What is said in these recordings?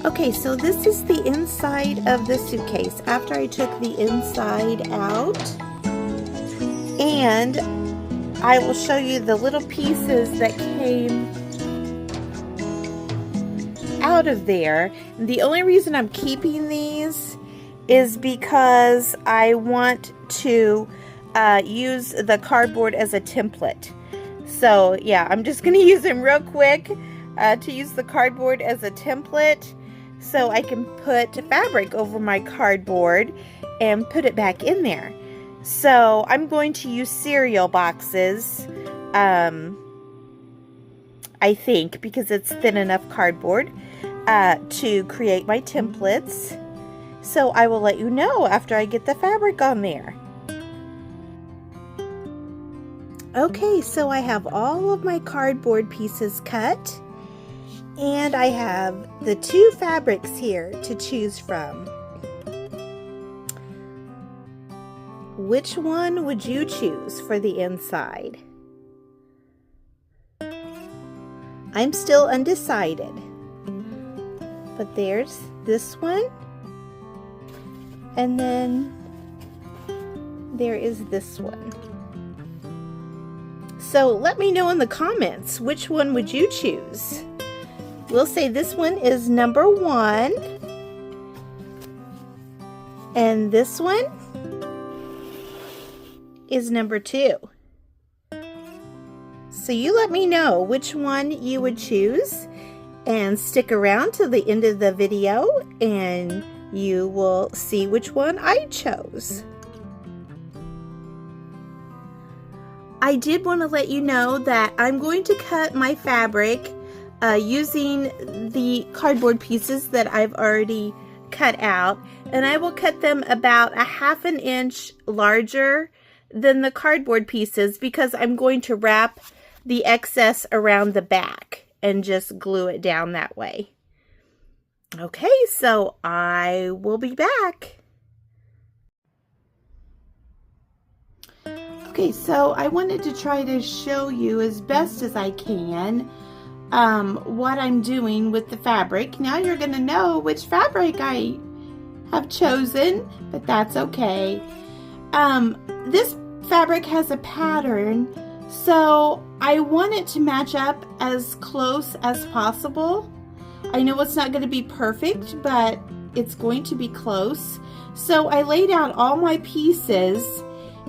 Okay, so this is the inside of the suitcase after I took the inside out, and I will show you the little pieces that came out of there. The only reason I'm keeping these is because I want to use the cardboard as a template. So yeah, I'm just going to use them real quick to use the cardboard as a template, so I can put fabric over my cardboard and put it back in there. So I'm going to use cereal boxes, I think, because it's thin enough cardboard to create my templates. So I will let you know after I get the fabric on there. Okay, so I have all of my cardboard pieces cut, and I have the two fabrics here to choose from. Which one would you choose for the inside? I'm still undecided, but there's this one, and then there is this one. So let me know in the comments, which one would you choose? We'll say this one is number 1, and this one is number 2. So you let me know which one you would choose, and stick around to the end of the video and you will see which one I chose. I did want to let you know that I'm going to cut my fabric using the cardboard pieces that I've already cut out, and I will cut them about a ½ an inch larger than the cardboard pieces because I'm going to wrap the excess around the back and just glue it down that way. Okay, so I will be back. Okay, so I wanted to try to show you as best as I can what I'm doing with the fabric. Now you're going to know which fabric I have chosen, but that's okay. This fabric has a pattern, so I want it to match up as close as possible. I know it's not going to be perfect, but it's going to be close. So I laid out all my pieces,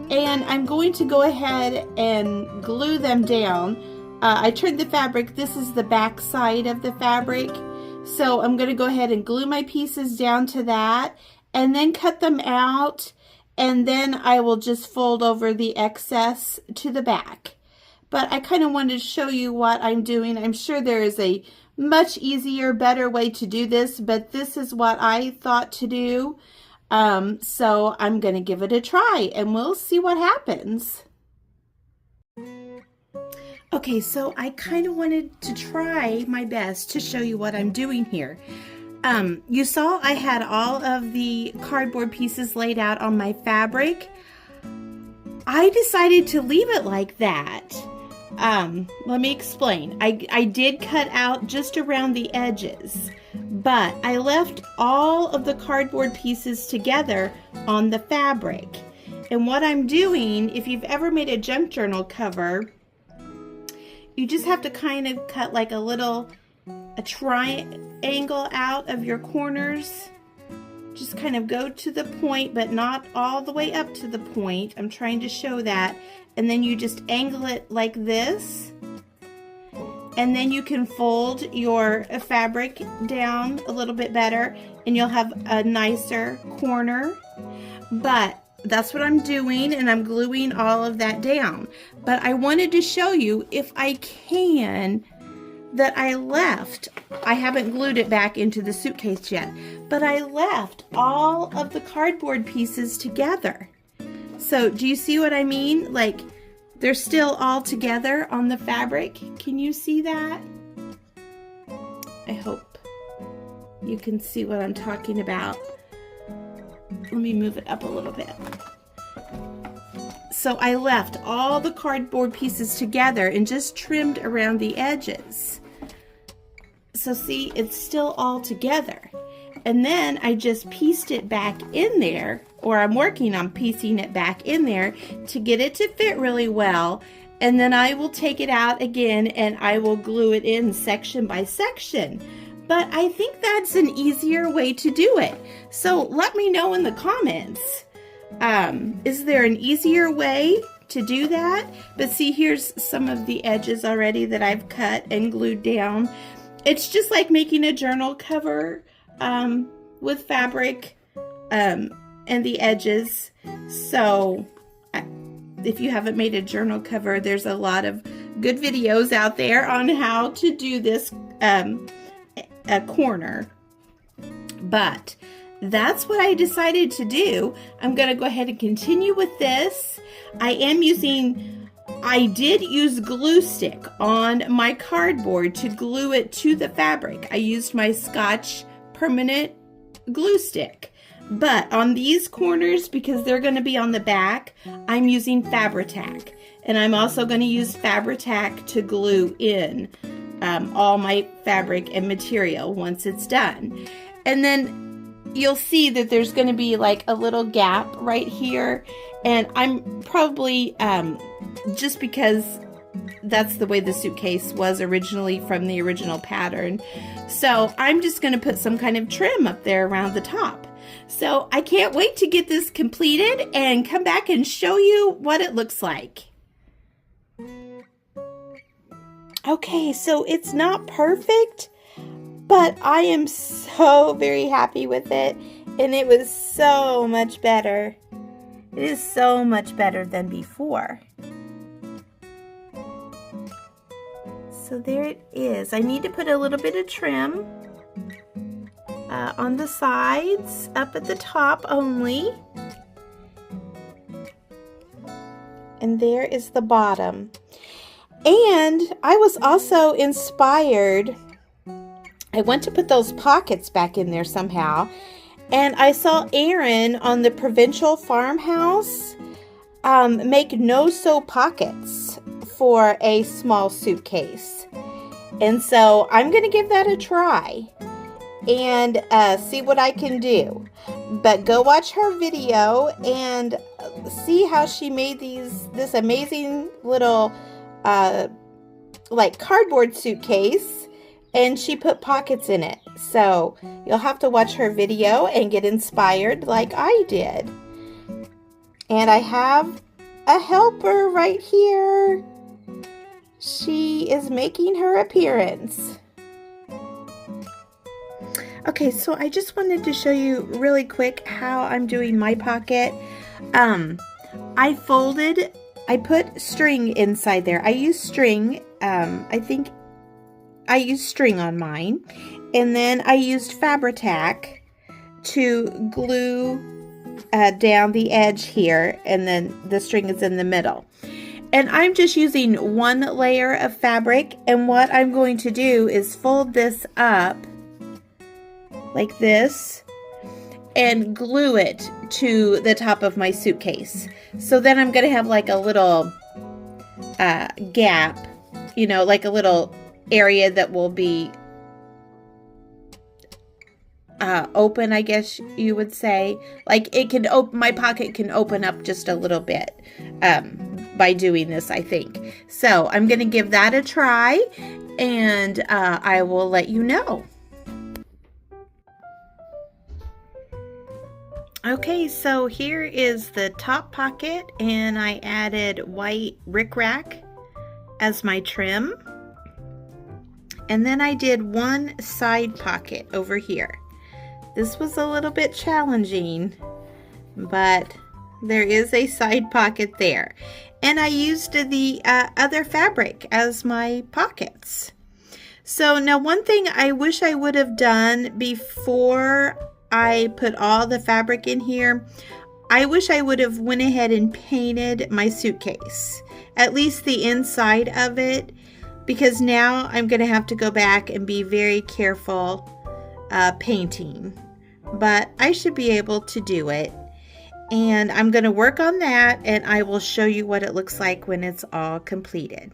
and I'm going to go ahead and glue them down. I turned the fabric, this is the back side of the fabric, so I'm going to go ahead and glue my pieces down to that, and then cut them out, and then I will just fold over the excess to the back. But I kind of wanted to show you what I'm doing. I'm sure there is a much easier, better way to do this, but this is what I thought to do. So I'm going to give it a try, and we'll see what happens. Okay, so I kind of wanted to try my best to show you what I'm doing here. You saw I had all of the cardboard pieces laid out on my fabric. I decided to leave it like that. Let me explain. I did cut out just around the edges, but I left all of the cardboard pieces together on the fabric. And what I'm doing, if you've ever made a junk journal cover, you just have to kind of cut like a triangle out of your corners. Just kind of go to the point, but not all the way up to the point. I'm trying to show that. And then you just angle it like this. And then you can fold your fabric down a little bit better, and you'll have a nicer corner. But that's what I'm doing, and I'm gluing all of that down. But I wanted to show you, if I can, that I haven't glued it back into the suitcase yet, but I left all of the cardboard pieces together. So do you see what I mean? Like, they're still all together on the fabric. Can you see that? I hope you can see what I'm talking about. Let me move it up a little bit. So I left all the cardboard pieces together and just trimmed around the edges. So see, it's still all together. And then I just pieced it back in there, or I'm working on piecing it back in there to get it to fit really well. And then I will take it out again and I will glue it in section by section. But I think that's an easier way to do it. So let me know in the comments. Is there an easier way to do that? But see, here's some of the edges already that I've cut and glued down. It's just like making a journal cover with fabric and the edges. So if you haven't made a journal cover, there's a lot of good videos out there on how to do this a corner. But that's what I decided to do. I'm going to go ahead and continue with this. I did use glue stick on my cardboard to glue it to the fabric. I used my Scotch permanent glue stick. But on these corners, because they're going to be on the back, I'm using Fabri-Tac. And I'm also going to use Fabri-Tac to glue in all my fabric and material once it's done. And then you'll see that there's going to be like a little gap right here. And I'm probably, just because that's the way the suitcase was originally from the original pattern. So I'm just going to put some kind of trim up there around the top. So I can't wait to get this completed and come back and show you what it looks like. Okay, so it's not perfect, but I am so very happy with it, and it was so much better. It is so much better than before. So there it is. I need to put a little bit of trim on the sides, up at the top only. And there is the bottom. And I was also inspired. I went to put those pockets back in there somehow. And I saw Erin on the Provincial Farmhouse make no-sew pockets for a small suitcase. And so I'm going to give that a try and see what I can do. But go watch her video and see how she made this amazing little like cardboard suitcase, and she put pockets in it. So you'll have to watch her video and get inspired like I did. And I have a helper right here. She is making her appearance. Okay, so I just wanted to show you really quick how I'm doing my pocket. I put string inside there. I use string. I think I used string on mine. And then I used Fabri-Tac to glue down the edge here. And then the string is in the middle. And I'm just using one layer of fabric. And what I'm going to do is fold this up like this and glue it to the top of my suitcase. So then I'm going to have like a little gap, you know, like a little area that will be open, I guess you would say. Like it can my pocket can open up just a little bit by doing this, I think. So I'm going to give that a try, and I will let you know. Okay, so here is the top pocket, and I added white rickrack as my trim. And then I did one side pocket over here. This was a little bit challenging, but there is a side pocket there. And I used the other fabric as my pockets. So now one thing I wish I would have done before I put all the fabric in here, I wish I would have went ahead and painted my suitcase, at least the inside of it, because now I'm going to have to go back and be very careful painting. But I should be able to do it, and I'm going to work on that, and I will show you what it looks like when it's all completed.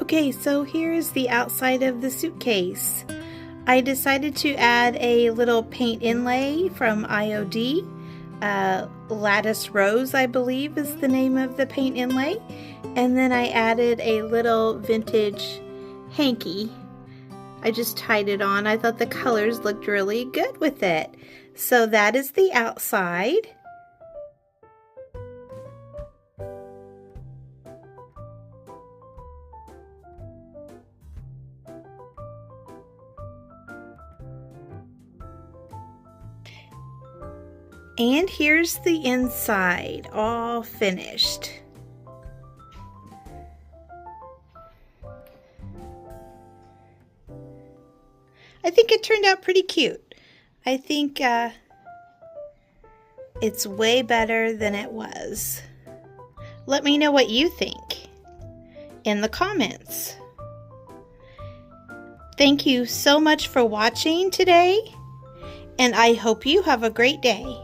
Okay, so here's the outside of the suitcase. I decided to add a little paint inlay from IOD. Lattice Rose, I believe, is the name of the paint inlay. And then I added a little vintage hanky. I just tied it on. I thought the colors looked really good with it. So that is the outside. And here's the inside, all finished. I think it turned out pretty cute. I think it's way better than it was. Let me know what you think in the comments. Thank you so much for watching today, and I hope you have a great day.